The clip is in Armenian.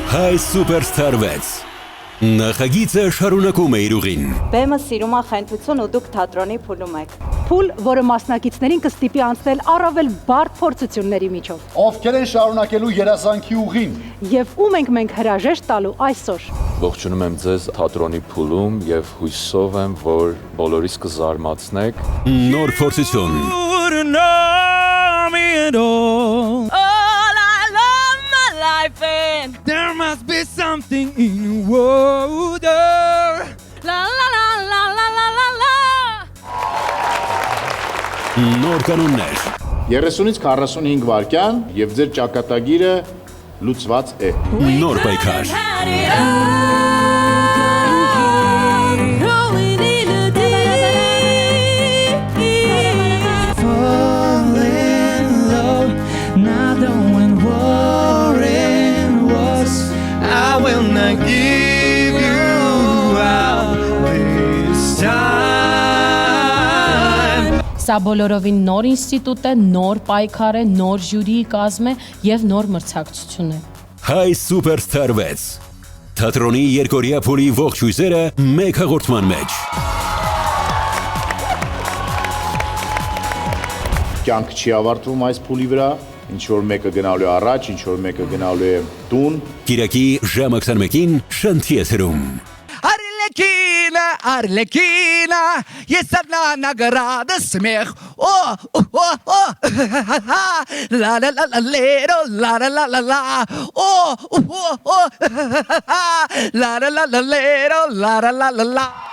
Հայ Սուպերստար 6 Նախագիծը շարունակում է իր ուղին։ Բեմը սիրում է խենթություն ու դուք թատրոնի փուլում եք։ Փուլ, որը մասնակիցներին կստիպի անցնել առավել բարդ փորձությունների միջով։ Ովքեր են շարունակելու երազանքի ուղին։ Եվ ում ենք մենք հրաժեշտ տալու այսօր։ Ողջունում եմ ձեզ թատրոնի փուլում եւ հույսով եմ, որ բոլորիս կզարմացնեք։ Նոր փորձություն։ There must be something in the water. La la la la la la la la. Նոր կանոններ։ 30-ից 45 վայրկյան եւ ձեր ճակատագիրը լուծված է։ Նոր պայքար։ Սա բոլորովին նոր ինստիտուտ է, նոր պայքար է, նոր ժյուրիի կազմ է եւ նոր մրցակցություն է։ Հայ Սուպերստար 6 Թատրոնի երկօրյա փուլի ողջ հույսերը մեկ հաղորդման մեջ։ Կյանքը չի ավարտվում այս փուլի վրա, ինչ որ մեկը գնալու է առաջ, ինչ որ մեկը գնալու է տուն։ Կիրակի ժամը 21-ին Շանթիեթերում։ Арлекина, есть одна награда, смех. О, ла-ла-ла-ла-леро, ла-ла-ла-ла-ла. О, ла-ла-ла-ла-леро, ла-ла-ла-ла-ла.